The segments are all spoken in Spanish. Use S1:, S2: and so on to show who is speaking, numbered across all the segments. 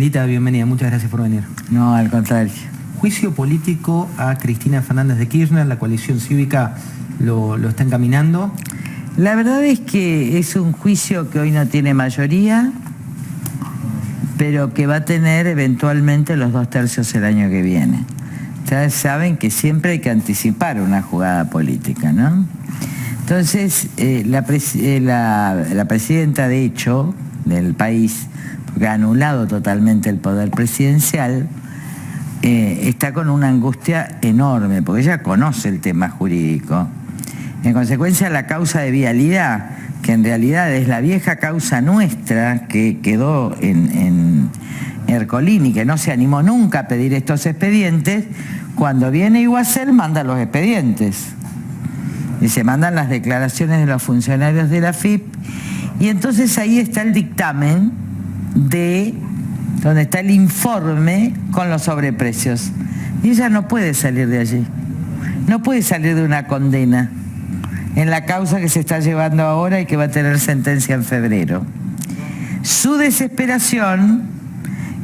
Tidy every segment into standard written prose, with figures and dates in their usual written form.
S1: Lilita, bienvenida, muchas gracias por venir.
S2: No, al contrario.
S1: Juicio político a Cristina Fernández de Kirchner, la coalición cívica lo está encaminando.
S2: La verdad es que es un juicio que hoy no tiene mayoría, pero que va a tener eventualmente los 2/3 el año que viene. Ustedes saben que siempre hay que anticipar una jugada política, ¿no? Entonces, la presidenta, de hecho, del país, porque ha anulado totalmente el poder presidencial, está con una angustia enorme, porque ella conoce el tema jurídico. En consecuencia, la causa de vialidad, que en realidad es la vieja causa nuestra que quedó en Ercolini, que no se animó nunca a pedir estos expedientes, cuando viene Iguacel manda los expedientes. Y se mandan las declaraciones de los funcionarios de la AFIP, y entonces ahí está el dictamen donde está el informe con los sobreprecios. Y ella no puede salir de allí, no puede salir de una condena en la causa que se está llevando ahora y que va a tener sentencia en febrero. Su desesperación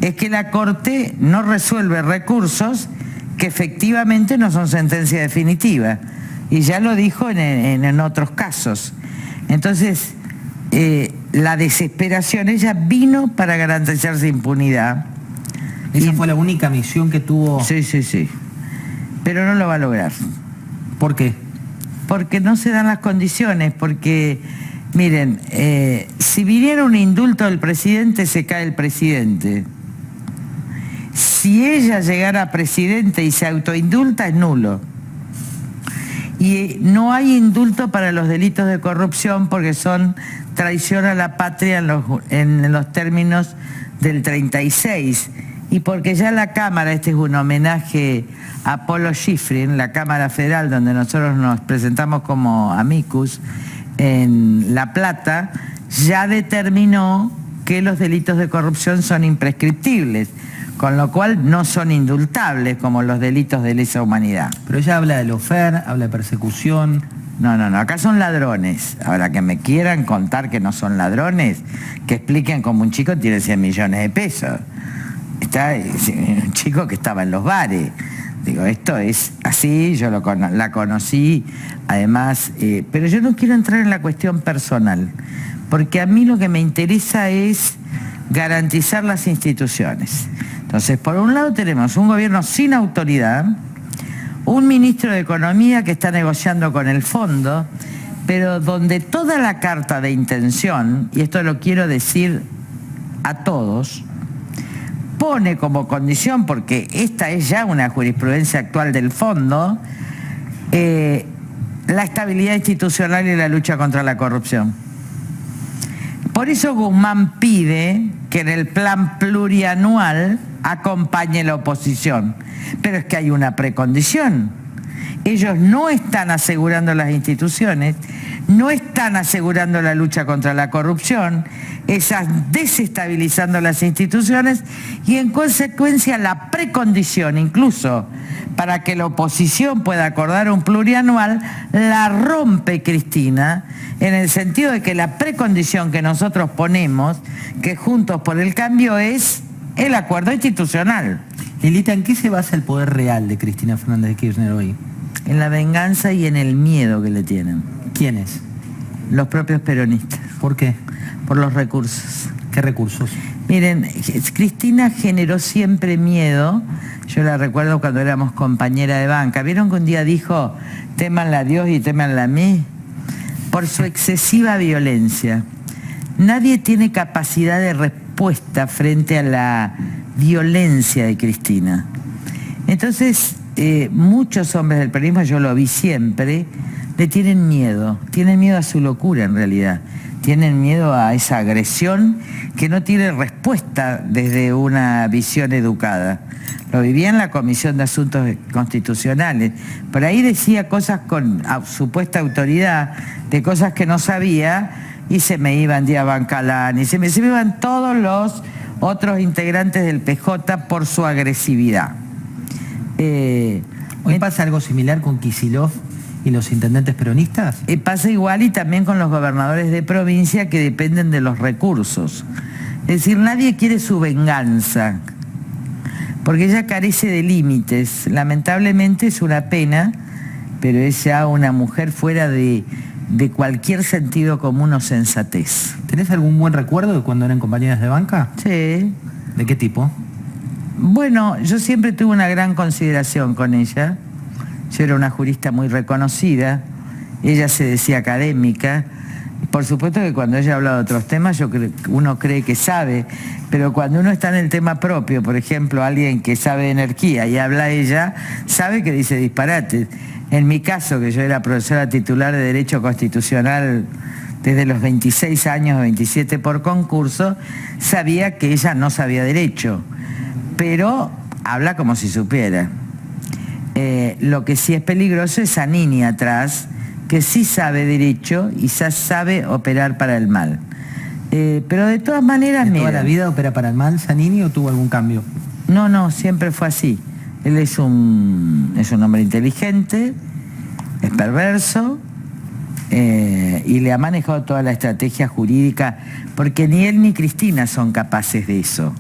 S2: es que la Corte no resuelve recursos que efectivamente no son sentencia definitiva, y ya lo dijo en otros casos. Entonces, la desesperación, ella vino para garantizarse impunidad.
S1: Esa fue la única misión que tuvo.
S2: Sí, pero no lo va a lograr.
S1: ¿Por qué?
S2: Porque no se dan las condiciones, porque, miren, si viniera un indulto del presidente, se cae el presidente. Si ella llegara a presidente y se autoindulta, es nulo. Y no hay indulto para los delitos de corrupción porque son traición a la patria en los términos del 36. Y porque ya la Cámara, este es un homenaje a Polo Schifrin, la Cámara Federal, donde nosotros nos presentamos como amicus en La Plata, ya determinó que los delitos de corrupción son imprescriptibles, con lo cual no son indultables como los delitos de lesa humanidad.
S1: Pero ella habla de lofer, habla de persecución.
S2: No, acá son ladrones. Ahora, que me quieran contar que no son ladrones, que expliquen cómo un chico tiene 100 millones de pesos. Está un chico que estaba en los bares. Digo, esto es así, yo la conocí, además, pero yo no quiero entrar en la cuestión personal, porque a mí lo que me interesa es garantizar las instituciones. Entonces, por un lado tenemos un gobierno sin autoridad, un ministro de Economía que está negociando con el fondo, pero donde toda la carta de intención, y esto lo quiero decir a todos, pone como condición, porque esta es ya una jurisprudencia actual del fondo, la estabilidad institucional y la lucha contra la corrupción. Por eso Guzmán pide que en el plan plurianual acompañe la oposición. Pero es que hay una precondición. Ellos no están asegurando las instituciones, no están asegurando la lucha contra la corrupción, están desestabilizando las instituciones, y en consecuencia la precondición, incluso para que la oposición pueda acordar un plurianual, la rompe Cristina, en el sentido de que la precondición que nosotros ponemos, que Juntos por el Cambio, es el acuerdo institucional.
S1: Lilita, ¿en qué se basa el poder real de Cristina Fernández de Kirchner hoy?
S2: En la venganza y en el miedo que le tienen.
S1: ¿Quiénes?
S2: Los propios peronistas.
S1: ¿Por qué?
S2: Por los recursos.
S1: ¿Qué recursos?
S2: Miren, Cristina generó siempre miedo. Yo la recuerdo cuando éramos compañera de banca. ¿Vieron que un día dijo, témanla a Dios y témanla a mí? Por su excesiva violencia. Nadie tiene capacidad de respuesta frente a la violencia de Cristina. Entonces, muchos hombres del peronismo, yo lo vi siempre, le tienen miedo a su locura en realidad. Tienen miedo a esa agresión que no tiene respuesta desde una visión educada. Lo vivía en la Comisión de Asuntos Constitucionales. Por ahí decía cosas con supuesta autoridad, de cosas que no sabía, y se me iban Díaz Bancalán, y se me iban todos los otros integrantes del PJ por su agresividad.
S1: ¿Hoy pasa algo similar con Kicillof y los intendentes peronistas?
S2: Pasa igual, y también con los gobernadores de provincia que dependen de los recursos. Es decir, nadie quiere su venganza, porque ella carece de límites. Lamentablemente es una pena, pero es ya una mujer fuera de cualquier sentido común o sensatez.
S1: ¿Tenés algún buen recuerdo de cuando eran compañeras de banca?
S2: Sí.
S1: ¿De qué tipo?
S2: Bueno, yo siempre tuve una gran consideración con ella. Yo era una jurista muy reconocida, ella se decía académica. Por supuesto que cuando ella habla de otros temas, uno cree que sabe, pero cuando uno está en el tema propio, por ejemplo, alguien que sabe de energía y habla ella, sabe que dice disparates. En mi caso, que yo era profesora titular de Derecho Constitucional desde los 26 años, 27 por concurso, sabía que ella no sabía derecho, pero habla como si supiera. Lo que sí es peligroso es Zanini atrás, que sí sabe derecho y sabe operar para el mal. Pero de todas maneras,
S1: ¿De toda la vida opera para el mal Zanini o tuvo algún cambio?
S2: No, siempre fue así. Él es un hombre inteligente, es perverso, y le ha manejado toda la estrategia jurídica, porque ni él ni Cristina son capaces de eso.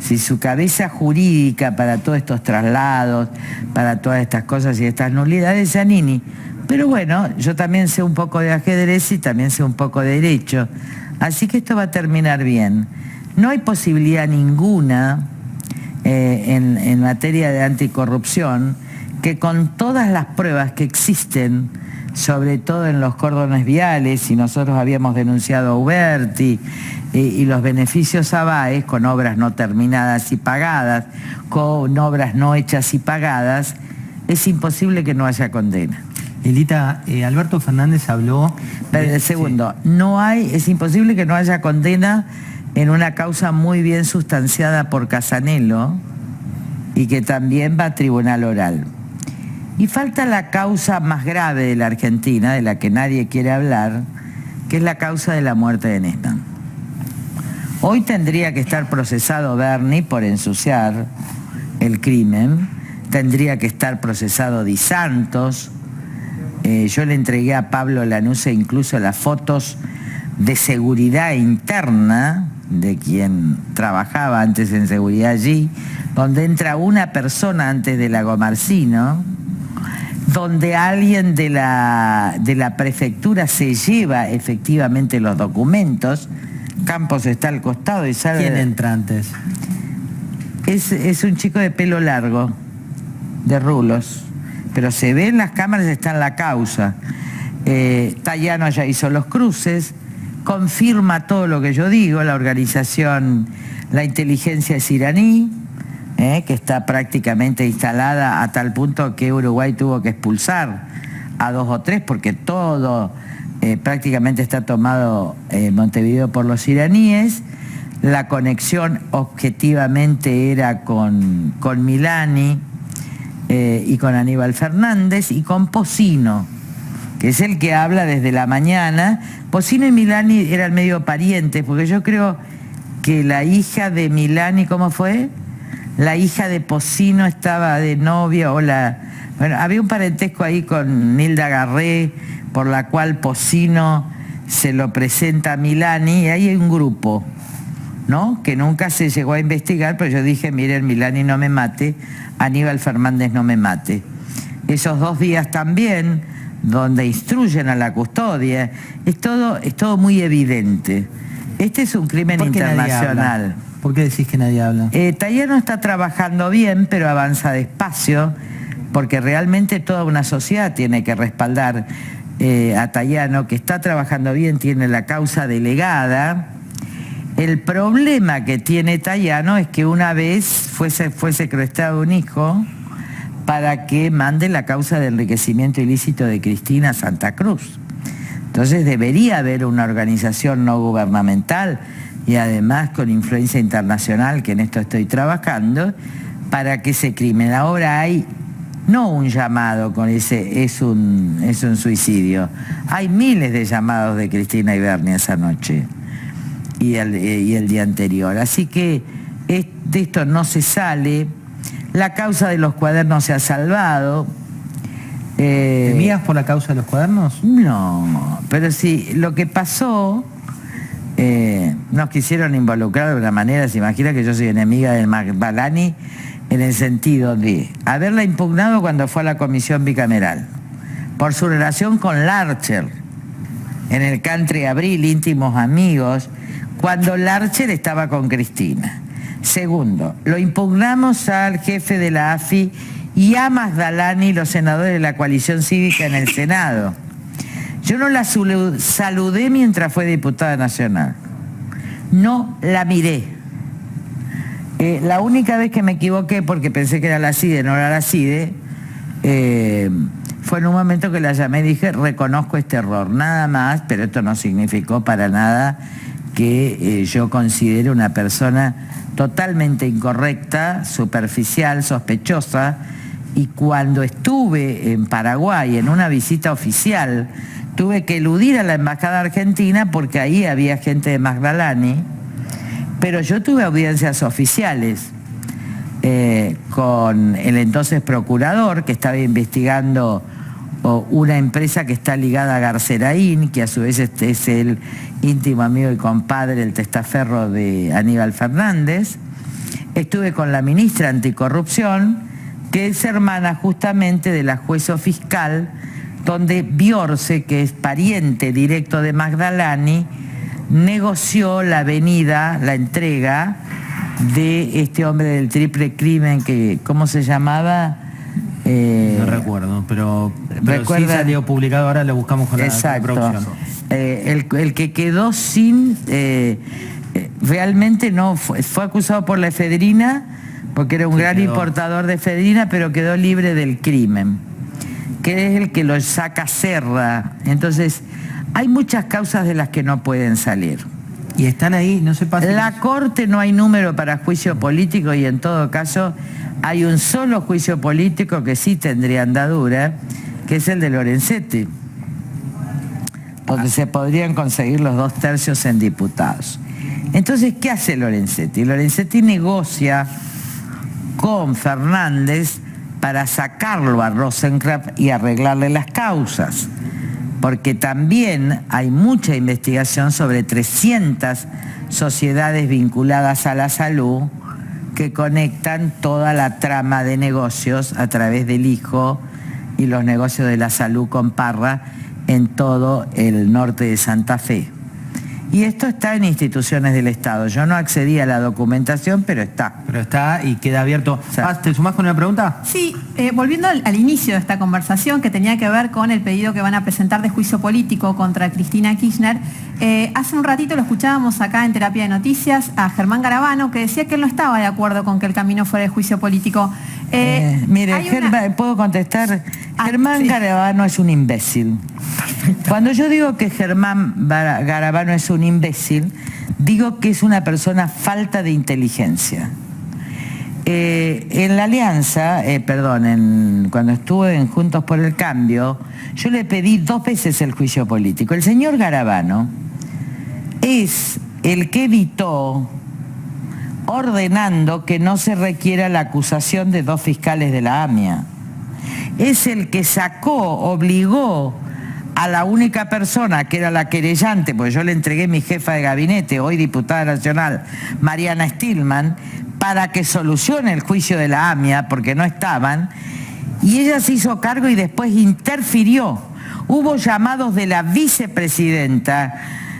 S2: Si su cabeza jurídica para todos estos traslados, para todas estas cosas y estas nulidades es Zanini. Pero bueno, yo también sé un poco de ajedrez y también sé un poco de derecho. Así que esto va a terminar bien. No hay posibilidad ninguna en materia de anticorrupción que con todas las pruebas que existen, sobre todo en los córdones viales, y nosotros habíamos denunciado a Uberti, y los beneficios a Báez, con obras no terminadas y pagadas, con obras no hechas y pagadas, es imposible que no haya condena.
S1: Elita, Alberto Fernández habló...
S2: Segundo, es imposible que no haya condena en una causa muy bien sustanciada por Casanelo y que también va a tribunal oral. Y falta la causa más grave de la Argentina, de la que nadie quiere hablar, que es la causa de la muerte de Nesman. Hoy tendría que estar procesado Berni por ensuciar el crimen, tendría que estar procesado Di Santos. Yo le entregué a Pablo Lanuse incluso las fotos de seguridad interna de quien trabajaba antes en seguridad allí, donde entra una persona antes de Lagomarcino, donde alguien de la prefectura se lleva efectivamente los documentos. Campos está al costado y sale...
S1: ¿Quién entra antes?
S2: Es un chico de pelo largo, de rulos, pero se ve en las cámaras, está en la causa. Tayano ya hizo los cruces, confirma todo lo que yo digo. La organización, la inteligencia es iraní, que está prácticamente instalada a tal punto que Uruguay tuvo que expulsar a 2 o 3 porque todo prácticamente está tomado Montevideo por los iraníes. La conexión objetivamente era con Milani y con Aníbal Fernández y con Pocino, que es el que habla desde la mañana. Pocino y Milani eran medio parientes, porque yo creo que la hija de Milani, ¿cómo fue? La hija de Pocino estaba de novia, bueno, había un parentesco ahí con Nilda Garré, por la cual Pocino se lo presenta a Milani, y ahí hay un grupo, ¿no?, que nunca se llegó a investigar, pero yo dije, miren, Milani no me mate, Aníbal Fernández no me mate. Esos 2 días también, donde instruyen a la custodia, es todo muy evidente. Este es un crimen internacional.
S1: ¿Por qué decís que nadie habla?
S2: Tayano está trabajando bien, pero avanza despacio, porque realmente toda una sociedad tiene que respaldar a Tayano, que está trabajando bien, tiene la causa delegada. El problema que tiene Tayano es que una vez fue secuestrado un hijo para que mande la causa de enriquecimiento ilícito de Cristina Santa Cruz. Entonces debería haber una organización no gubernamental y además con influencia internacional, que en esto estoy trabajando, para que ese crimen. Ahora hay no un llamado con ese, es un suicidio. Hay miles de llamados de Cristina y Berni esa noche y el día anterior. Así que de esto no se sale. La causa de los cuadernos se ha salvado.
S1: ¿Temías por la causa de los cuadernos?
S2: No, pero sí, lo que pasó, nos quisieron involucrar de una manera, se imagina que yo soy enemiga del Magdalani en el sentido de haberla impugnado cuando fue a la comisión bicameral, por su relación con Larcher, en el Country Abril, íntimos amigos, cuando Larcher estaba con Cristina. Segundo, lo impugnamos al jefe de la AFI y a Magdalani, los senadores de la coalición cívica en el Senado. Yo no la saludé mientras fue diputada nacional. No la miré. La única vez que me equivoqué, porque pensé que era la CIDE, no era la CIDE, fue en un momento que la llamé y dije, reconozco este error, nada más, pero esto no significó para nada que yo considere una persona totalmente incorrecta, superficial, sospechosa, y cuando estuve en Paraguay en una visita oficial, tuve que eludir a la embajada argentina porque ahí había gente de Magdalani, pero yo tuve audiencias oficiales con el entonces procurador que estaba investigando una empresa que está ligada a Garceraín, que a su vez es el íntimo amigo y compadre, el testaferro de Aníbal Fernández. Estuve con la ministra anticorrupción, que es hermana justamente de la jueza fiscal, donde Biorce, que es pariente directo de Magdalani, negoció la venida, la entrega de este hombre del triple crimen, que ¿cómo se llamaba?
S1: No recuerdo, pero sí salió publicado, ahora lo buscamos con la producción.
S2: El que quedó sin, realmente no, fue acusado por la efedrina, porque era un gran importador de efedrina, pero quedó libre del crimen, que es el que lo saca Serra. Entonces, hay muchas causas de las que no pueden salir.
S1: Y están ahí, no se pasa.
S2: La Corte no hay número para juicio político y en todo caso hay un solo juicio político que sí tendría andadura, que es el de Lorenzetti, donde se podrían conseguir los 2/3 en diputados. Entonces, ¿qué hace Lorenzetti? Lorenzetti negocia con Fernández para sacarlo a Rosenkrantz y arreglarle las causas, porque también hay mucha investigación sobre 300 sociedades vinculadas a la salud que conectan toda la trama de negocios a través del hijo y los negocios de la salud con Parra en todo el norte de Santa Fe. Y esto está en instituciones del Estado. Yo no accedí a la documentación, pero está.
S1: Pero está y queda abierto. ¿Te sumás con una pregunta?
S3: Sí, volviendo al inicio de esta conversación, que tenía que ver con el pedido que van a presentar de juicio político contra Cristina Kirchner. Hace un ratito lo escuchábamos acá en Terapia de Noticias a Germán Garabano, que decía que él no estaba de acuerdo con que el camino fuera el juicio político.
S2: Mire, ¿puedo contestar? Germán Garabano es un imbécil. Cuando yo digo que Germán Garabano es un imbécil, digo que es una persona falta de inteligencia. En la alianza, cuando estuve en Juntos por el Cambio, yo le pedí 2 veces el juicio político. El señor Garabano es el que evitó ordenando que no se requiera la acusación de 2 fiscales de la AMIA. Es el que obligó a la única persona que era la querellante, porque yo le entregué mi jefa de gabinete, hoy diputada nacional, Mariana Stillman, para que solucione el juicio de la AMIA, porque no estaban, y ella se hizo cargo y después interfirió. Hubo llamados de la vicepresidenta,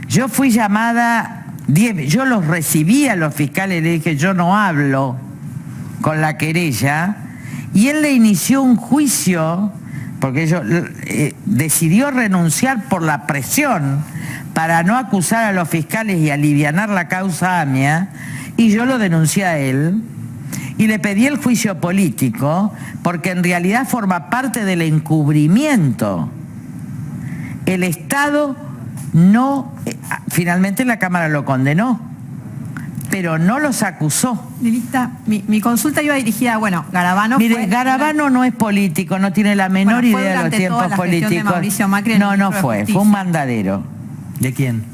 S2: yo fui llamada, yo los recibí a los fiscales, le dije, yo no hablo con la querella, y él le inició un juicio, porque decidió renunciar por la presión para no acusar a los fiscales y alivianar la causa AMIA, y yo lo denuncié a él y le pedí el juicio político porque en realidad forma parte del encubrimiento. El Estado no, finalmente la Cámara lo condenó, pero no los acusó.
S3: Lilita, mi consulta iba dirigida, Garabano.
S2: Mire, Garabano no es político, no tiene la menor idea de los tiempos políticos.
S3: No
S2: fue un mandadero.
S1: ¿De quién?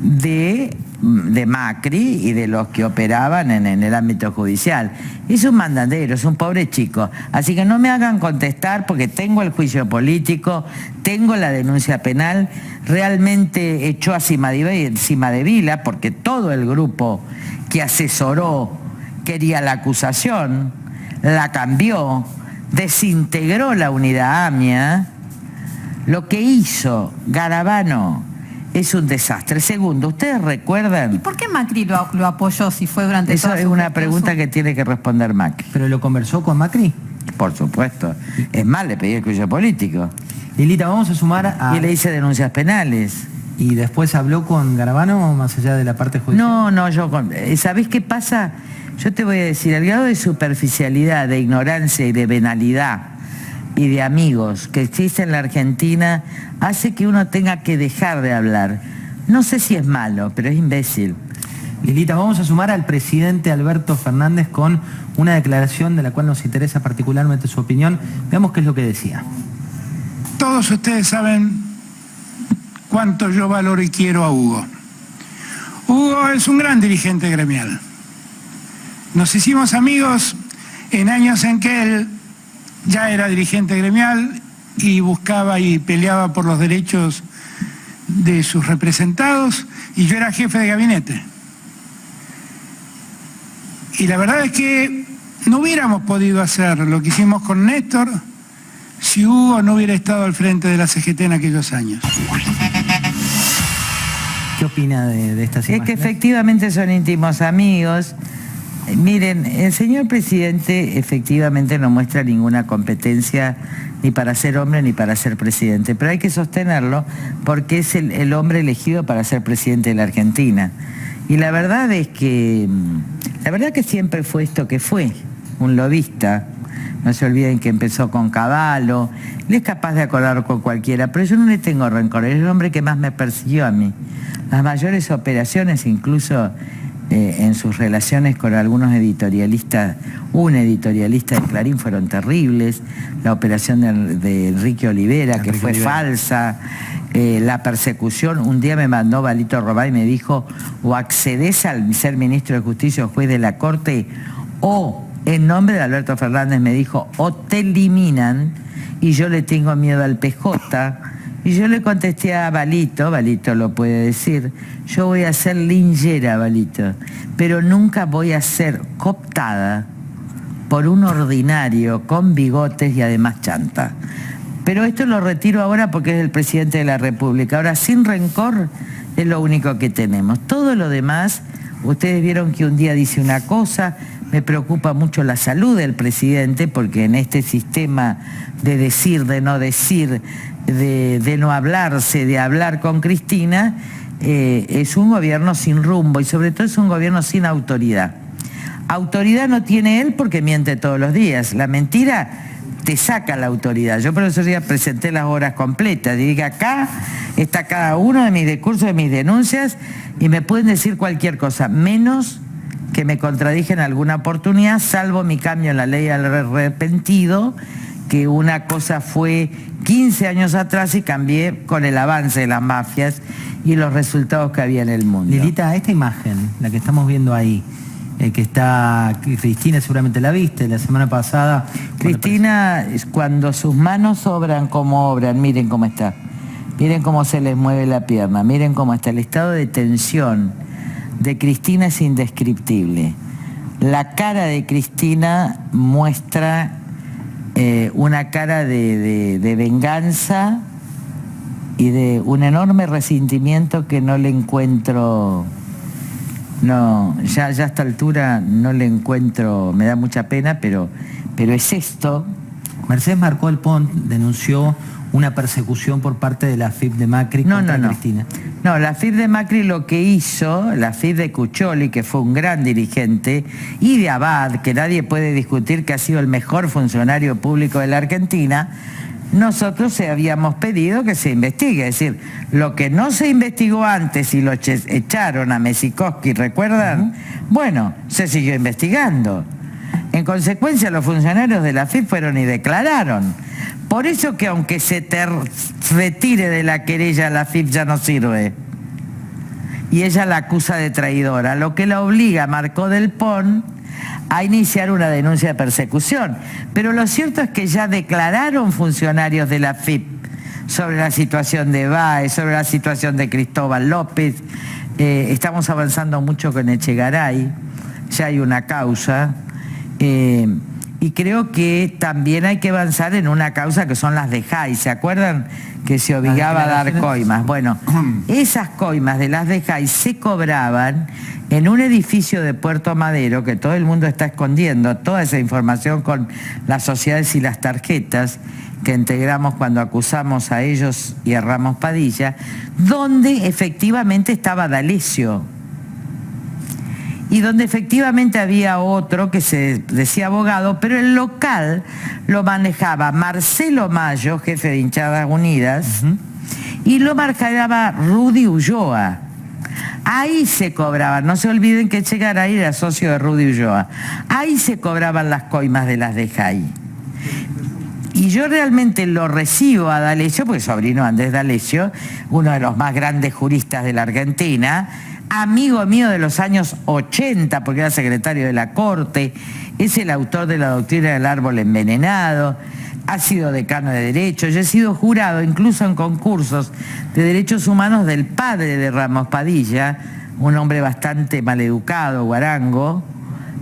S2: De de Macri y de los que operaban en el ámbito judicial. Es un mandadero, es un pobre chico. Así que no me hagan contestar porque tengo el juicio político, tengo la denuncia penal, realmente echó a Cimadevila porque todo el grupo que asesoró quería la acusación, la cambió, desintegró la unidad AMIA. Lo que hizo Garabano es un desastre. Segundo, ¿ustedes recuerdan?
S3: ¿Y por qué Macri lo apoyó si fue durante
S2: Eso
S3: toda
S2: es
S3: su
S2: una
S3: gestión?
S2: pregunta que tiene que responder Macri.
S1: ¿Pero lo conversó con Macri?
S2: Por supuesto. Es más, le pedí el juicio político.
S1: Lilita, vamos a sumar a...
S2: Y le hice denuncias penales.
S1: ¿Y después habló con Garabano más allá de la parte judicial?
S2: No, ¿sabés qué pasa? Yo te voy a decir, el grado de superficialidad, de ignorancia y de venalidad y de amigos que existe en la Argentina hace que uno tenga que dejar de hablar. No sé si es malo, pero es imbécil.
S1: Lilita, vamos a sumar al presidente Alberto Fernández con una declaración de la cual nos interesa particularmente su opinión. Veamos qué es lo que decía.
S4: Todos ustedes saben cuánto yo valoro y quiero a Hugo. Hugo es un gran dirigente gremial. Nos hicimos amigos en años en que él ya era dirigente gremial y buscaba y peleaba por los derechos de sus representados, y yo era jefe de gabinete. Y la verdad es que no hubiéramos podido hacer lo que hicimos con Néstor si Hugo no hubiera estado al frente de la CGT en aquellos años.
S1: ¿Qué opina de estas imágenes?
S2: Es que efectivamente son íntimos amigos. Miren, el señor presidente efectivamente no muestra ninguna competencia ni para ser hombre ni para ser presidente, pero hay que sostenerlo porque es el hombre elegido para ser presidente de la Argentina. Y la verdad que siempre fue esto que fue, un lobista. No se olviden que empezó con Cavallo, él es capaz de acordar con cualquiera, pero yo no le tengo rencor, es el hombre que más me persiguió a mí. Las mayores operaciones, incluso en sus relaciones con algunos editorialistas, un editorialista de Clarín, fueron terribles. La operación de Enrique Olivera, que fue falsa, la persecución. Un día me mandó Balito Robay y me dijo: o accedes al ser ministro de Justicia o juez de la Corte, o en nombre de Alberto Fernández me dijo, o te eliminan, y yo le tengo miedo al PJ. Y yo le contesté a Balito lo puede decir, yo voy a ser linchera, Balito, pero nunca voy a ser cooptada por un ordinario con bigotes y además chanta. Pero esto lo retiro ahora porque es el presidente de la República. Ahora, sin rencor, es lo único que tenemos. Todo lo demás, ustedes vieron que un día dice una cosa. Me preocupa mucho la salud del presidente porque en este sistema de decir, de no decir, de no hablarse, de hablar con Cristina, es un gobierno sin rumbo y sobre todo es un gobierno sin autoridad. Autoridad no tiene él porque miente todos los días. La mentira te saca la autoridad. Yo por eso ya presenté las horas completas. Y diga, acá está cada uno de mis discursos, de mis denuncias, y me pueden decir cualquier cosa, menos que me contradije en alguna oportunidad, salvo mi cambio en la ley al arrepentido, que una cosa fue 15 años atrás y cambié con el avance de las mafias y los resultados que había en el mundo.
S1: Lilita, esta imagen, la que estamos viendo ahí, que está Cristina, seguramente la viste, la semana pasada.
S2: Cristina, cuando sus manos obran como obran, miren cómo está. Miren cómo se les mueve la pierna, miren cómo está. El estado de tensión de Cristina es indescriptible. La cara de Cristina muestra una cara de venganza y de un enorme resentimiento que no le encuentro. No, ya a esta altura no le encuentro, me da mucha pena, pero es esto.
S1: Mercedes Marcó el Pont denunció una persecución por parte de la AFIP de Macri contra Cristina.
S2: No, la AFIP de Macri lo que hizo, la AFIP de Cuccioli, que fue un gran dirigente, y de Abad, que nadie puede discutir que ha sido el mejor funcionario público de la Argentina, nosotros habíamos pedido que se investigue. Es decir, lo que no se investigó antes y lo echaron a Mesikoski, ¿recuerdan? Bueno, se siguió investigando. En consecuencia, los funcionarios de la AFIP fueron y declararon. Por eso que aunque se te retire de la querella, la AFIP ya no sirve. y ella la acusa de traidora, lo que la obliga a Marco del Pon a iniciar una denuncia de persecución. Pero lo cierto es que ya declararon funcionarios de la FIP sobre la situación de Báez, sobre la situación de Cristóbal López. Estamos avanzando mucho con Echegaray, ya hay una causa. Y creo que también hay que avanzar en una causa que son las de Jai. ¿Se acuerdan que se obligaba a dar coimas? Bueno, esas coimas de las de Jai se cobraban en un edificio de Puerto Madero, que todo el mundo está escondiendo toda esa información con las sociedades y las tarjetas que integramos cuando acusamos a ellos y a Ramos Padilla, donde efectivamente estaba D'Alessio. Y donde efectivamente había otro que se decía abogado, pero el local lo manejaba Marcelo Mayo, jefe de Hinchadas Unidas, y lo manejaba Rudy Ulloa. Ahí se cobraban, no se olviden que Echegaray era socio de Rudy Ulloa. Ahí se cobraban las coimas de las de Jai. Y yo realmente lo recibo a D'Alessio, porque sobrino Andrés D'Alessio, uno de los más grandes juristas de la Argentina, amigo mío de los años 80, porque era secretario de la Corte, es el autor de la doctrina del árbol envenenado, ha sido decano de Derecho, yo he sido jurado incluso en concursos de derechos humanos del padre de Ramos Padilla, un hombre bastante maleducado, guarango,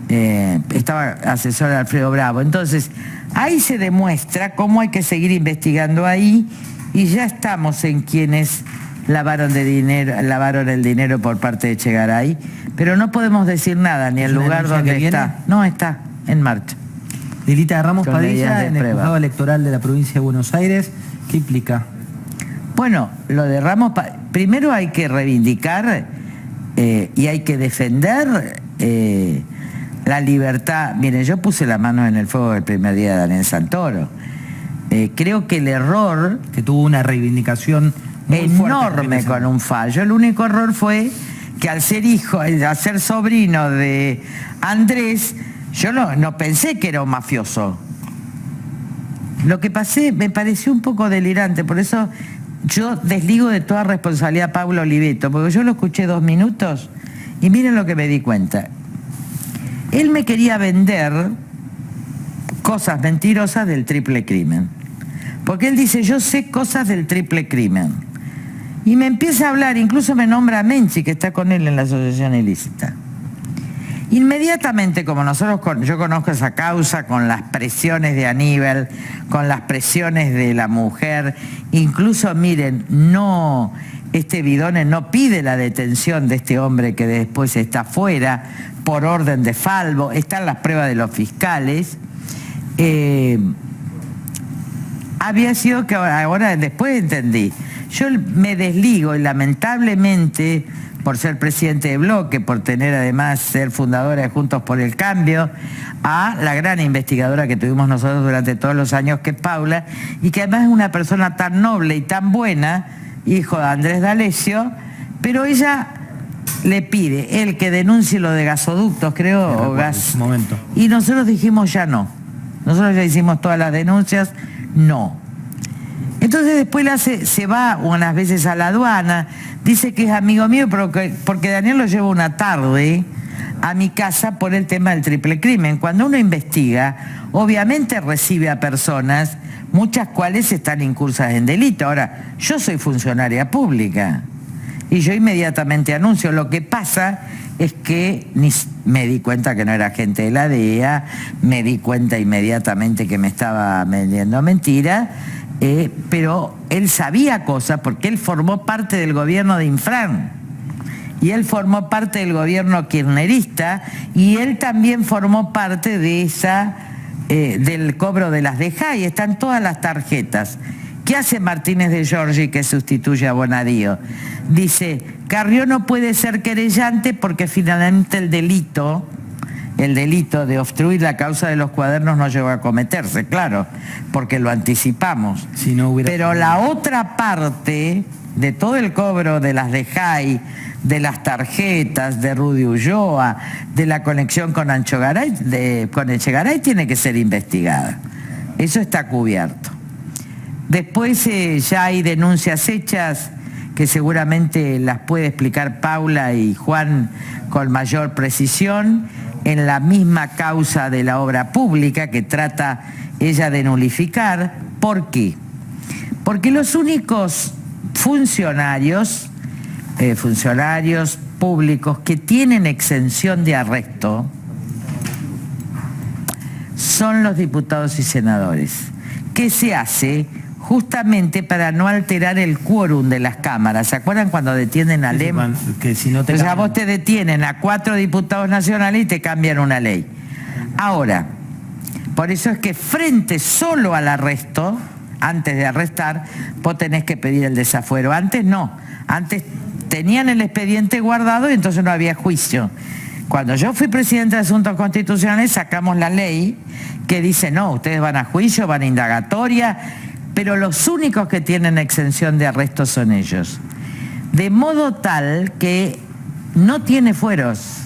S2: estaba asesor de Alfredo Bravo. Entonces, ahí se demuestra cómo hay que seguir investigando ahí, y ya estamos en quienes lavaron el dinero por parte de Echegaray, pero no podemos decir nada, ni el lugar donde está. No, está en marcha.
S1: Lilita de Ramos
S2: Con
S1: Padilla
S2: medidas de
S1: en el
S2: prueba.
S1: juzgado electoral de la provincia de Buenos Aires, ¿qué implica?
S2: Bueno, lo de Ramos, primero hay que reivindicar y hay que defender la libertad. Miren, yo puse la mano en el fuego el primer día de Daniel Santoro. Creo que el error...
S1: Que tuvo una reivindicación muy fuerte
S2: enorme con un fallo. El único error fue que al ser sobrino de Andrés, yo no pensé que era un mafioso. Lo que me pareció un poco delirante, por eso yo desligo de toda responsabilidad a Pablo Oliveto, porque yo lo escuché 2 minutos y miren lo que me di cuenta. Él me quería vender cosas mentirosas del triple crimen, porque él dice, yo sé cosas del triple crimen. Y me empieza a hablar, incluso me nombra a Menchi, que está con él en la asociación ilícita. Inmediatamente, como yo conozco esa causa con las presiones de Aníbal, con las presiones de la mujer, incluso miren, este Bidone no pide la detención de este hombre que después está fuera por orden de Falvo, están las pruebas de los fiscales. Había sido que ahora después entendí. Yo me desligo y lamentablemente, por ser presidente de Bloque, por tener además ser fundadora de Juntos por el Cambio, a la gran investigadora que tuvimos nosotros durante todos los años, que es Paula, y que además es una persona tan noble y tan buena, hijo de Andrés D'Alessio, pero ella le pide, él que denuncie lo de gasoductos, creo, o gas.
S1: Momento.
S2: Y nosotros dijimos ya no. Nosotros ya hicimos todas las denuncias, no. Entonces después se va unas veces a la aduana, dice que es amigo mío, pero porque Daniel lo lleva una tarde a mi casa por el tema del triple crimen. Cuando uno investiga, obviamente recibe a personas, muchas cuales están incursas en delito. Ahora, yo soy funcionaria pública y yo inmediatamente anuncio. Lo que pasa es que me di cuenta que no era gente de la DEA, me di cuenta inmediatamente que me estaba vendiendo mentira. Pero él sabía cosas porque él formó parte del gobierno de Infran y él formó parte del gobierno kirchnerista y él también formó parte de del cobro de las de Jai. Están todas las tarjetas. ¿Qué hace Martínez de Giorgi que sustituye a Bonadío? Dice, Carrió no puede ser querellante porque finalmente el delito de obstruir la causa de los cuadernos no llegó a cometerse, claro, porque lo anticipamos.
S1: Si no hubiera...
S2: Pero la otra parte de todo el cobro de las de Jai, de las tarjetas, de Rudy Ulloa, de la conexión con con Echegaray, tiene que ser investigada. Eso está cubierto. Después ya hay denuncias hechas que seguramente las puede explicar Paula y Juan con mayor precisión, en la misma causa de la obra pública que trata ella de nulificar. ¿Por qué? Porque los únicos funcionarios públicos que tienen exención de arresto son los diputados y senadores, que se hace justamente para no alterar el quórum de las cámaras. ¿Se acuerdan cuando detienen a Lem?
S1: Que si no te
S2: o sea, vos te detienen a 4 diputados nacionales y te cambian una ley. Ahora, por eso es que frente solo al arresto, antes de arrestar, vos tenés que pedir el desafuero. Antes no, antes tenían el expediente guardado y entonces no había juicio. Cuando yo fui presidente de Asuntos Constitucionales sacamos la ley que dice no, ustedes van a juicio, van a indagatoria, pero los únicos que tienen exención de arresto son ellos. De modo tal que no tiene fueros.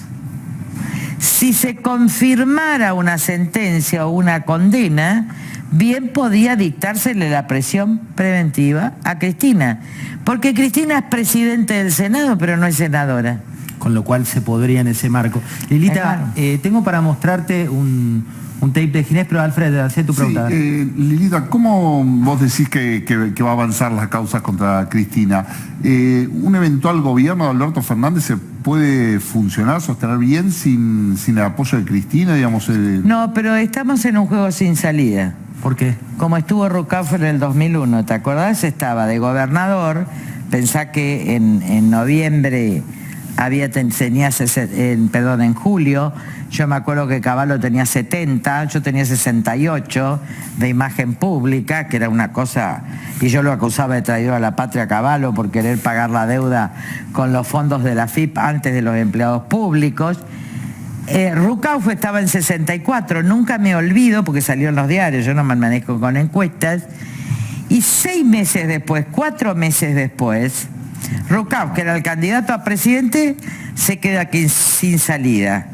S2: Si se confirmara una sentencia o una condena, bien podía dictársele la prisión preventiva a Cristina, porque Cristina es presidente del Senado, pero no es senadora.
S1: Con lo cual se podría en ese marco. Lilita, tengo para mostrarte un tape de Ginés, pero Alfred, hacé tu pregunta.
S5: Lilita, ¿cómo vos decís que va a avanzar las causas contra Cristina? ¿Un eventual gobierno de Alberto Fernández se puede funcionar, sostener bien sin el apoyo de Cristina, digamos?
S2: No, pero estamos en un juego sin salida.
S1: ¿Por qué?
S2: Como estuvo Rucauf en el 2001, ¿te acordás? Estaba de gobernador, pensá que en noviembre en julio, yo me acuerdo que Cavallo tenía 70, yo tenía 68 de imagen pública, que era una cosa, y yo lo acusaba de traidor a la patria a Cavallo por querer pagar la deuda con los fondos de la AFIP antes de los empleados públicos. Rucauf estaba en 64, nunca me olvido porque salió en los diarios, yo no me manejo con encuestas, y 6 meses después, 4 meses después, Rucauf, que era el candidato a presidente, se queda aquí sin salida.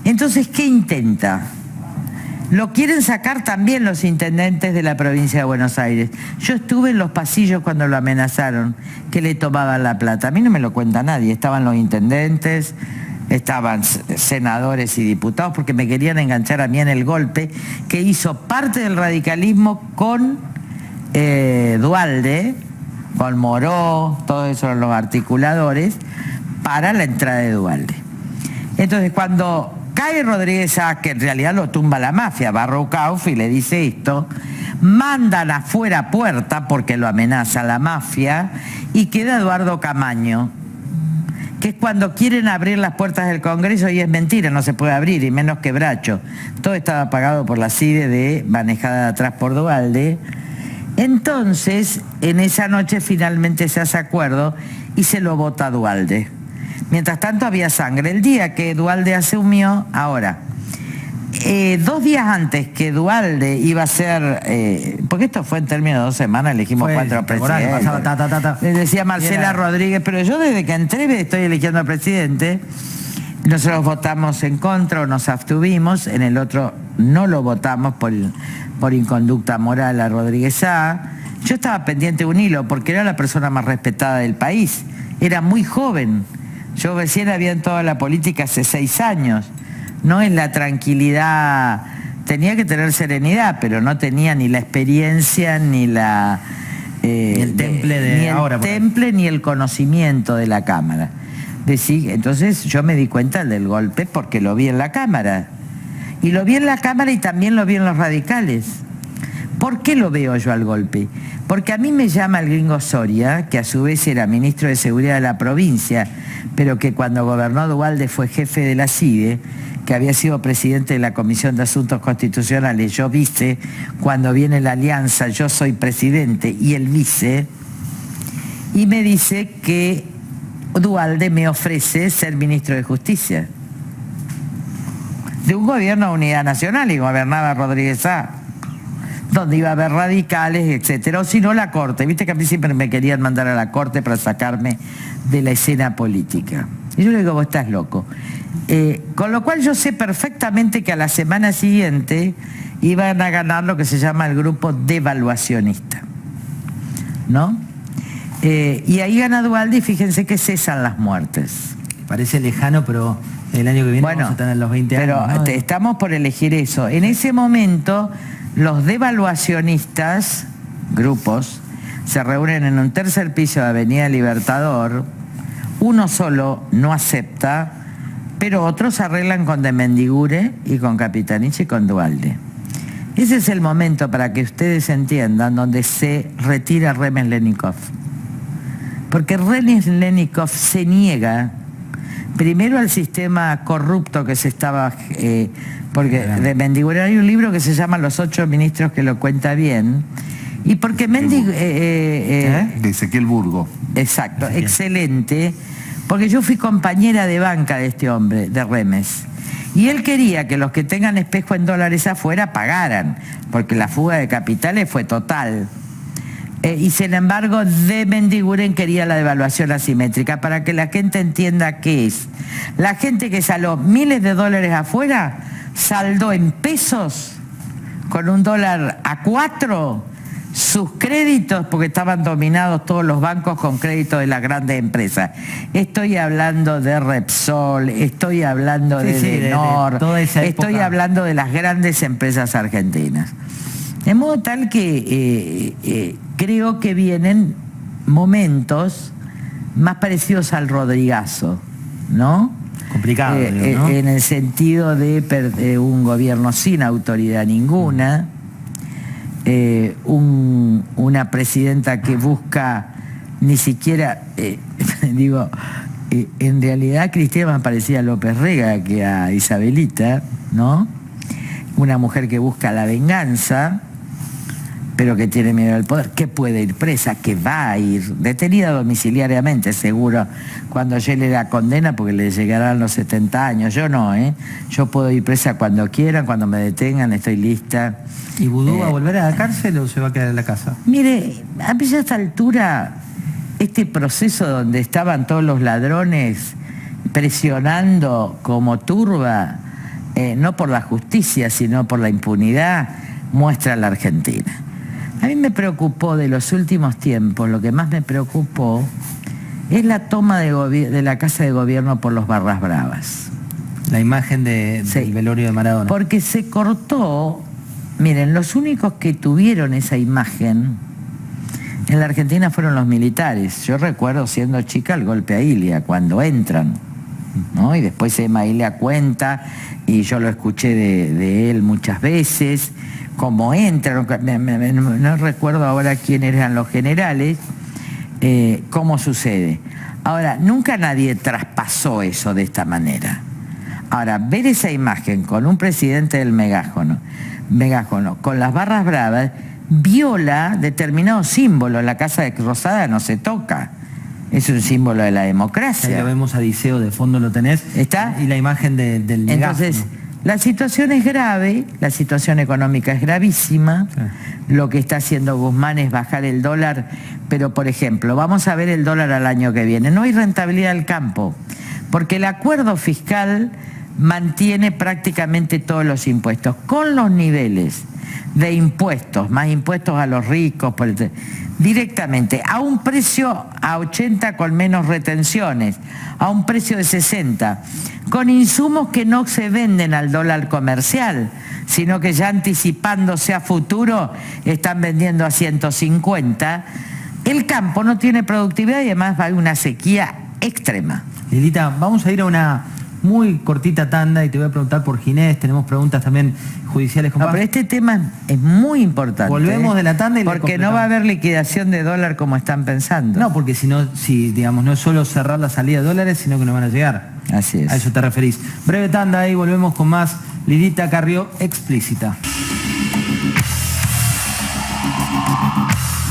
S2: Entonces, ¿qué intenta? Lo quieren sacar también los intendentes de la provincia de Buenos Aires. Yo estuve en los pasillos cuando lo amenazaron, que le tomaban la plata. A mí no me lo cuenta nadie. Estaban los intendentes, estaban senadores y diputados, porque me querían enganchar a mí en el golpe que hizo parte del radicalismo con Duhalde, con Moró, todos esos los articuladores, para la entrada de Duhalde. Entonces, cuando cae Rodríguez Sá, que en realidad lo tumba la mafia, va a Rucauf y le dice esto, mandan afuera puerta, porque lo amenaza la mafia, y queda Eduardo Camaño, que es cuando quieren abrir las puertas del Congreso, y es mentira, no se puede abrir, y menos que Bracho. Todo estaba pagado por la CIDE, manejada de atrás por Duhalde. Entonces, en esa noche finalmente se hace acuerdo y se lo vota a Duhalde. Mientras tanto había sangre. El día que Duhalde asumió, ahora, 2 días antes que Duhalde iba a ser, porque esto fue en términos de 2 semanas, elegimos 4 presidentes. Le decía Marcela Rodríguez, pero yo desde que entré estoy eligiendo al presidente. Nosotros votamos en contra o nos abstuvimos, en el otro no lo votamos por inconducta moral a Rodríguez Sá. Yo estaba pendiente de un hilo porque era la persona más respetada del país. Era muy joven. Yo recién había entrado a la política hace 6 años. No es la tranquilidad, tenía que tener serenidad, pero no tenía ni la experiencia ni la...
S1: el temple de
S2: ni el
S1: ahora.
S2: Temple ni el conocimiento de la Cámara. Entonces yo me di cuenta del golpe porque lo vi en la Cámara. Y lo vi en la Cámara y también lo vi en los radicales. ¿Por qué lo veo yo al golpe? Porque a mí me llama el gringo Soria, que a su vez era ministro de Seguridad de la provincia, pero que cuando gobernó Duhalde fue jefe de la CIDE, que había sido presidente de la Comisión de Asuntos Constitucionales, yo vice, cuando viene la alianza yo soy presidente y el vice, y me dice que Duhalde me ofrece ser ministro de Justicia de un gobierno de unidad nacional, y gobernaba Rodríguez Sá, donde iba a haber radicales, etcétera, o si no la Corte. Viste que a mí siempre me querían mandar a la Corte para sacarme de la escena política. Y yo le digo, vos estás loco. Con lo cual yo sé perfectamente que a la semana siguiente iban a ganar lo que se llama el grupo devaluacionista, ¿no? Y ahí gana Duhalde y fíjense que cesan las muertes.
S1: Parece lejano, pero el año que viene vamos a estar en los 20
S2: pero
S1: años, ¿no?
S2: Estamos por elegir eso. En ese momento, los devaluacionistas, grupos, se reúnen en un tercer piso de Avenida Libertador. Uno solo no acepta, pero otros arreglan con De Mendigure y con Capitanich y con Duhalde. Ese es el momento, para que ustedes entiendan, donde se retira Remes Lenikov. Porque Remes Lenikov se niega primero al sistema corrupto que se estaba... porque de Mendigure hay un libro que se llama Los 8 ministros, que lo cuenta bien. Y porque
S5: de Ezequiel Burgo.
S2: Exacto, excelente. Porque yo fui compañera de banca de este hombre, de Remes. Y él quería que los que tengan espejo en dólares afuera pagaran, porque la fuga de capitales fue total. Y sin embargo, de Mendiguren quería la devaluación asimétrica, para que la gente entienda qué es. La gente que salió miles de dólares afuera, saldó en pesos, con un dólar a 4, sus créditos, porque estaban dominados todos los bancos con créditos de las grandes empresas. Estoy hablando de Repsol, estoy hablando de Denor, estoy hablando de las grandes empresas argentinas. De modo tal que creo que vienen momentos más parecidos al Rodrigazo, ¿no?
S1: Complicado, ¿no?
S2: En el sentido de un gobierno sin autoridad ninguna, una presidenta que busca ni siquiera, en realidad Cristina más parecía a López Rega que a Isabelita, ¿no? Una mujer que busca la venganza, pero que tiene miedo al poder, que puede ir presa, que va a ir detenida domiciliariamente, seguro, cuando llegue la condena, porque le llegarán los 70 años. Yo no, yo puedo ir presa cuando quieran, cuando me detengan, estoy lista.
S1: ¿Y Vudú va a volver a la cárcel o se va a quedar en la casa?
S2: Mire, a mí a esta altura, este proceso donde estaban todos los ladrones presionando como turba, no por la justicia, sino por la impunidad, muestra la Argentina. A mí me preocupó de los últimos tiempos, lo que más me preocupó es la toma de la Casa de Gobierno por los Barras Bravas.
S1: La imagen del velorio de Maradona.
S2: Porque se cortó, miren, los únicos que tuvieron esa imagen en la Argentina fueron los militares. Yo recuerdo siendo chica el golpe a Ilia, cuando entran, ¿no? Y después Emma Ilia cuenta, y yo lo escuché de él muchas veces, cómo entran, no recuerdo ahora quién eran los generales, cómo sucede. Ahora, nunca nadie traspasó eso de esta manera. Ahora, ver esa imagen con un presidente del megáfono, con las barras bravas, viola determinados símbolos. La Casa de Rosada no se toca. Es un símbolo de la democracia.
S1: Ahí lo vemos a Diceo, de fondo lo tenés.
S2: ¿Está?
S1: Y la imagen del megáfono.
S2: Entonces, la situación es grave, la situación económica es gravísima. Sí. Lo que está haciendo Guzmán es bajar el dólar, pero por ejemplo, vamos a ver el dólar al año que viene. No hay rentabilidad al campo, porque el acuerdo fiscal mantiene prácticamente todos los impuestos, con los niveles de impuestos, más impuestos a los ricos, directamente a un precio a 80 con menos retenciones, a un precio de 60, con insumos que no se venden al dólar comercial, sino que ya anticipándose a futuro están vendiendo a 150. El campo no tiene productividad y además va a una sequía extrema.
S1: Lilita, vamos a ir a una muy cortita tanda y te voy a preguntar por Ginés. Tenemos preguntas también judiciales.
S2: No, pero este tema es muy importante.
S1: Volvemos de la tanda y
S2: porque no va a haber liquidación de dólar como están pensando.
S1: No, porque si digamos, no es solo cerrar la salida de dólares, sino que no van a llegar.
S2: Así es.
S1: A eso te referís. Breve tanda y volvemos con más Lilita Carrió explícita.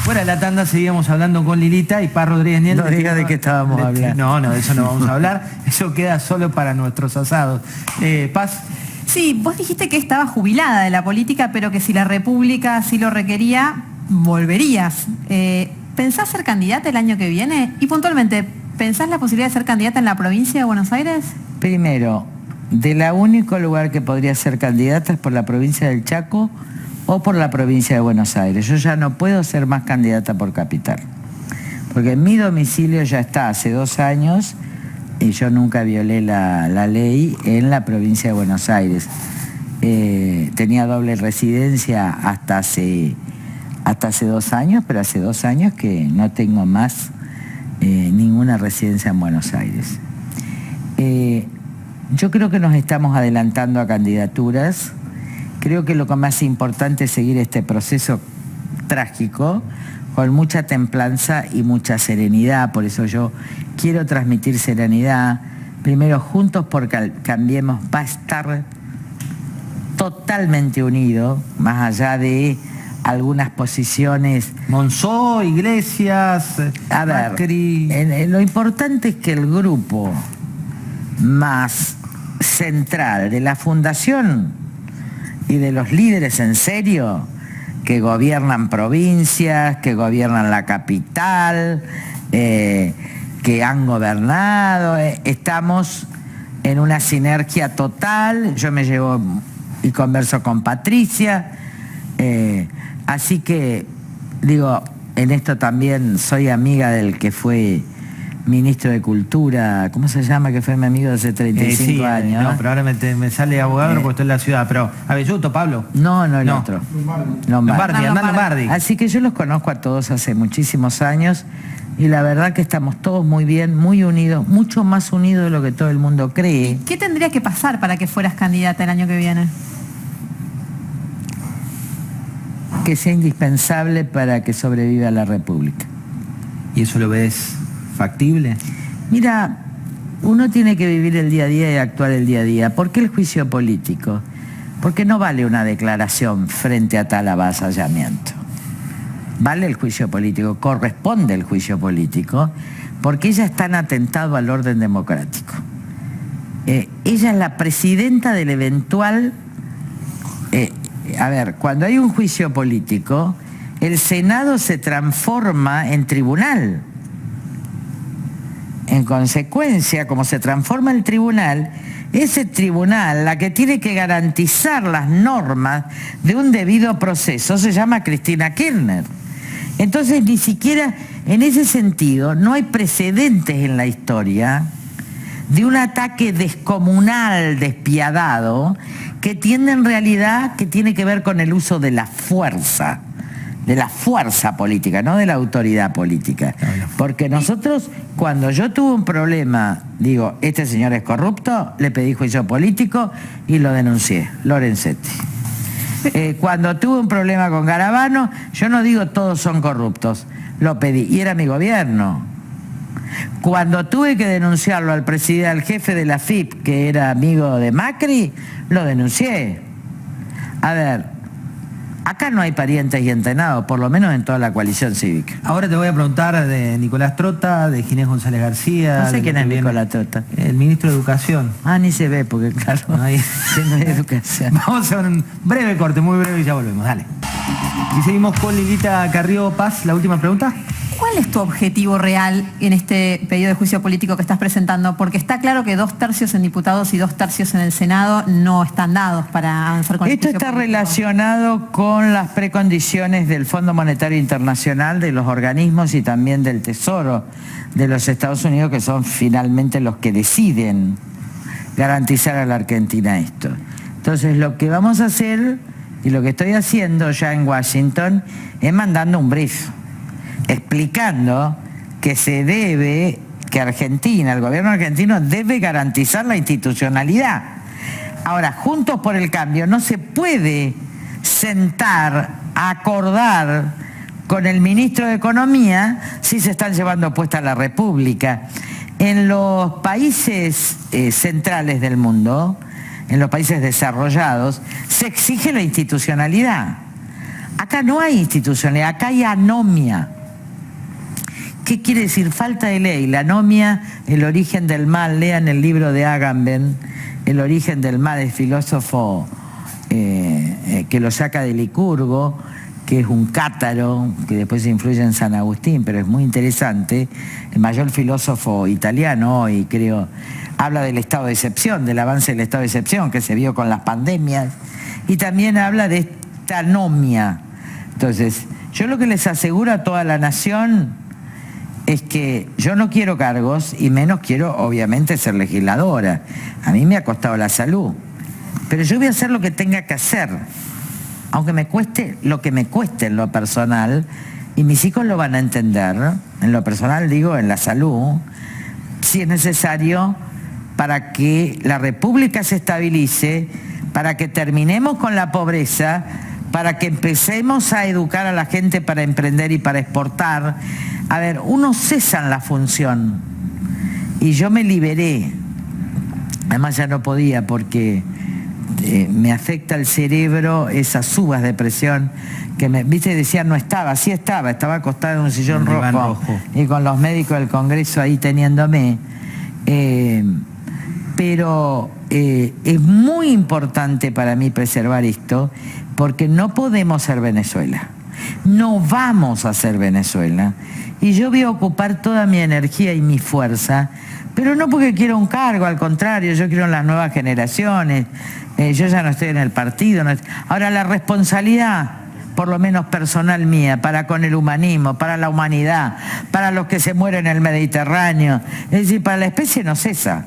S1: Fuera de la tanda seguíamos hablando con Lilita y Paz Rodríguez Niel.
S2: No diga de qué estábamos hablando.
S1: No, de eso no vamos a hablar. Eso queda solo para nuestros asados. Paz.
S3: Sí, vos dijiste que estaba jubilada de la política, pero que si la República así lo requería, volverías. ¿Pensás ser candidata el año que viene? Y puntualmente, ¿pensás la posibilidad de ser candidata en la provincia de Buenos Aires?
S2: Primero, del único lugar que podría ser candidata es por la provincia del Chaco o por la provincia de Buenos Aires. Yo ya no puedo ser más candidata por capital. Porque mi domicilio ya está hace 2 años y yo nunca violé la ley en la provincia de Buenos Aires. Tenía doble residencia hasta hace 2 años, pero hace 2 años que no tengo más ninguna residencia en Buenos Aires. Yo creo que nos estamos adelantando a candidaturas. Creo que lo más importante es seguir este proceso trágico con mucha templanza y mucha serenidad. Por eso yo quiero transmitir serenidad. Primero, Juntos por Cambiemos va a estar totalmente unido, más allá de algunas posiciones.
S1: Monzó, Iglesias,
S2: A ver,
S1: Macri.
S2: lo importante es que el grupo más central de la fundación y de los líderes en serio que gobiernan provincias, que gobiernan la capital, que han gobernado, estamos en una sinergia total. Yo me llevo y converso con Patricia, así que digo, en esto también soy amiga del que fue ministro de Cultura, ¿cómo se llama? Que fue mi amigo de hace 35 años.
S1: No, pero ahora me sale abogado porque estoy en la ciudad. Pero, Avelluto, Pablo.
S2: No, el otro.
S1: Lombardi, Hernán Lombardi.
S2: Así que yo los conozco a todos hace muchísimos años y la verdad que estamos todos muy bien, muy unidos, mucho más unidos de lo que todo el mundo cree.
S3: ¿Qué tendría que pasar para que fueras candidata el año que viene?
S2: Que sea indispensable para que sobreviva la República.
S1: ¿Y eso lo ves factible?
S2: Mira, uno tiene que vivir el día a día y actuar el día a día. ¿Por qué el juicio político? Porque no vale una declaración frente a tal avasallamiento. Vale el juicio político, corresponde el juicio político, porque ella está en atentado al orden democrático. Ella es la presidenta del eventual... cuando hay un juicio político, el Senado se transforma en tribunal. En consecuencia, como se transforma el tribunal, ese tribunal, la que tiene que garantizar las normas de un debido proceso, se llama Cristina Kirchner. Entonces, ni siquiera en ese sentido, no hay precedentes en la historia de un ataque descomunal, despiadado, que tiende en realidad, que tiene que ver con el uso de la fuerza política, no de la autoridad política. Porque nosotros, cuando yo tuve un problema, digo, este señor es corrupto, le pedí juicio político y lo denuncié, Lorenzetti. Cuando tuve un problema con Garabano, yo no digo todos son corruptos, lo pedí, y era mi gobierno. Cuando tuve que denunciarlo al presidente, al jefe de la FIP, que era amigo de Macri, lo denuncié. A ver, acá no hay parientes y entrenados, por lo menos en toda la coalición cívica.
S1: Ahora te voy a preguntar de Nicolás Trota, de Ginés González García.
S2: No sé quién es Nicolás Trota.
S1: El ministro de Educación.
S2: Ni se ve, porque claro, no hay educación.
S1: Vamos a un breve corte, muy breve, y ya volvemos, dale. Y seguimos con Lilita Carrió Paz, la última pregunta.
S3: ¿Cuál es tu objetivo real en este pedido de juicio político que estás presentando? Porque está claro que 2/3 en diputados y 2/3 en el Senado no están dados para avanzar con el
S2: Esto
S3: juicio
S2: está
S3: político.
S2: relacionado con las precondiciones del Fondo Monetario Internacional, de los organismos y también del Tesoro de los Estados Unidos, que son finalmente los que deciden garantizar a la Argentina esto. Entonces, lo que vamos a hacer, y lo que estoy haciendo ya en Washington, es mandando un brief explicando que Argentina, el gobierno argentino debe garantizar la institucionalidad. Ahora, Juntos por el Cambio no se puede sentar a acordar con el ministro de Economía si se están llevando puesta la República. En los países centrales del mundo, en los países desarrollados, se exige la institucionalidad. Acá no hay institucionalidad, acá hay anomia. ¿Qué quiere decir? Falta de ley. La anomia, el origen del mal. Lean el libro de Agamben, El origen del mal, el filósofo que lo saca de Licurgo, que es un cátaro, que después se influye en San Agustín, pero es muy interesante. El mayor filósofo italiano hoy, creo, habla del estado de excepción, del avance del estado de excepción que se vio con las pandemias, y también habla de esta anomia. Entonces, yo lo que les aseguro a toda la nación es que yo no quiero cargos y menos quiero, obviamente, ser legisladora. A mí me ha costado la salud. Pero yo voy a hacer lo que tenga que hacer, aunque me cueste lo que me cueste en lo personal, y mis hijos lo van a entender, en lo personal digo, en la salud, si es necesario, para que la República se estabilice, para que terminemos con la pobreza, para que empecemos a educar a la gente para emprender y para exportar. A ver, uno cesa en la función, y yo me liberé, además ya no podía porque me afecta el cerebro esas subas de presión que me, viste, decían no estaba, sí estaba acostada en un sillón rojo y con los médicos del Congreso ahí teniéndome. Pero es muy importante para mí preservar esto, porque no podemos ser Venezuela, no vamos a ser Venezuela, y yo voy a ocupar toda mi energía y mi fuerza, pero no porque quiero un cargo, al contrario, yo quiero las nuevas generaciones. Yo ya no estoy en el partido. Ahora, la responsabilidad, por lo menos personal mía, para con el humanismo, para la humanidad, para los que se mueren en el Mediterráneo, es decir, para la especie no cesa.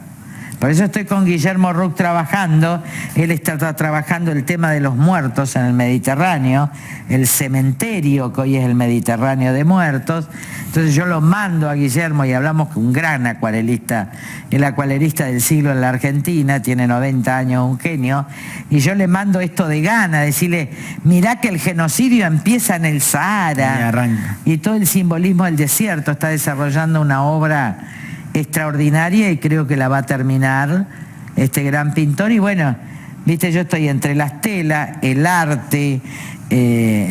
S2: Por eso estoy con Guillermo Ruch trabajando. Él está trabajando el tema de los muertos en el Mediterráneo, el cementerio que hoy es el Mediterráneo de muertos. Entonces yo lo mando a Guillermo y hablamos con un gran acuarelista, el acuarelista del siglo en la Argentina, tiene 90 años, un genio, y yo le mando esto de Ghana, decirle, mirá que el genocidio empieza en el Sahara, y todo el simbolismo del desierto. Está desarrollando una obra extraordinaria y creo que la va a terminar este gran pintor. Y bueno, viste, yo estoy entre las telas, el arte,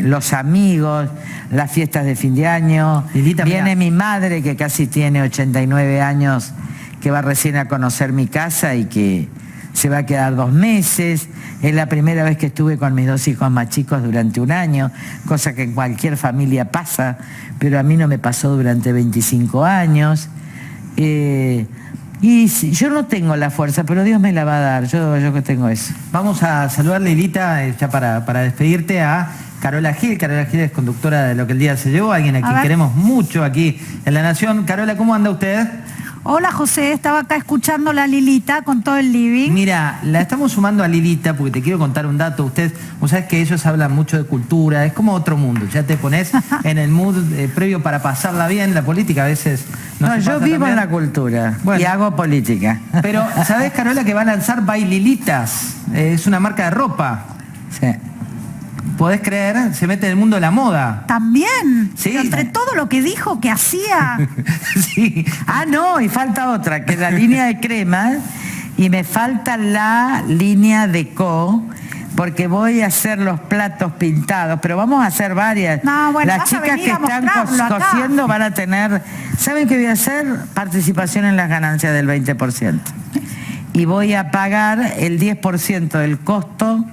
S2: los amigos, las fiestas de fin de año.
S1: Lilita,
S2: viene mi madre, que casi tiene 89 años, que va recién a conocer mi casa y que se va a quedar 2 meses. Es la primera vez que estuve con mis 2 hijos más chicos durante 1 año, cosa que en cualquier familia pasa, pero a mí no me pasó durante 25 años. Y yo no tengo la fuerza, pero Dios me la va a dar, yo que tengo eso.
S1: Vamos a saludar, Lilita, ya para despedirte, a Carola Gil. Carola Gil es conductora de Lo que el día se llevó, alguien a quien queremos mucho aquí en La Nación. Carola, ¿cómo anda usted?
S6: Hola José, estaba acá escuchando a Lilita con todo el living.
S1: Mira, la estamos sumando a Lilita porque te quiero contar un dato. Vos sabés que ellos hablan mucho de cultura, es como otro mundo. Ya te pones en el mood previo para pasarla bien. La política a veces
S2: no, yo vivo en la cultura, bueno, y hago política.
S1: Pero, ¿sabés, Carola, que va a lanzar Baililitas? Es una marca de ropa.
S2: Sí.
S1: ¿Podés creer? Se mete en el mundo de la moda.
S6: También.
S1: Sí.
S6: Pero entre todo lo que dijo que hacía.
S1: Sí.
S2: Ah, no, y falta otra, que es la línea de cremas, y me falta la línea de porque voy a hacer los platos pintados, pero vamos a hacer varias.
S6: No, bueno,
S2: las chicas que están cosiendo van a tener, ¿saben qué voy a hacer? Participación en las ganancias del 20%. Y voy a pagar el 10% del costo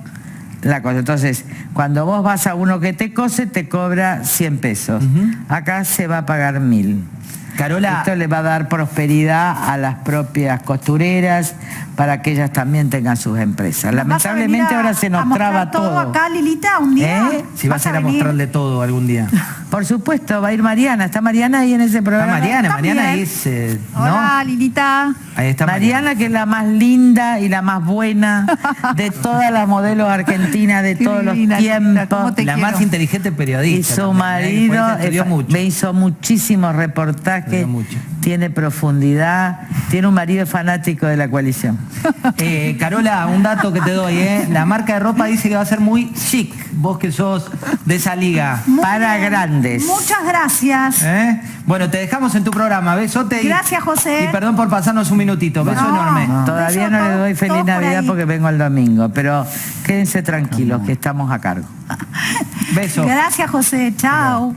S2: la cosa. Entonces, cuando vos vas a uno que te cose, te cobra 100 pesos. Acá se va a pagar 1000.
S1: Carola,
S2: esto le va a dar prosperidad a las propias costureras para que ellas también tengan sus empresas. Lamentablemente ahora se nos traba todo.
S6: Acá, Lilita, un día.
S1: Si vas a ir a mostrarle todo algún día.
S2: Por supuesto, va a ir Mariana. ¿Está Mariana ahí en ese programa?
S1: Está Mariana es...
S6: Hola, ¿no? Lilita.
S1: Ahí está
S2: Mariana, que es la más linda y la más buena de todas las modelos argentinas de todos los tiempos.
S1: La más inteligente periodista.
S2: Y su marido me hizo muchísimos reportajes, tiene profundidad, tiene un marido fanático de la coalición.
S1: Carola, un dato que te doy, la marca de ropa dice que va a ser muy chic, vos que sos de esa liga.
S2: Para grandes.
S6: Muchas gracias.
S1: Bueno, te dejamos en tu programa, besote.
S6: Gracias, José.
S1: Y perdón por pasarnos un minutito, beso enorme.
S2: Todavía no le doy feliz Navidad porque vengo el domingo, pero quédense tranquilos que estamos a cargo.
S1: Beso.
S6: Gracias, José. Chao.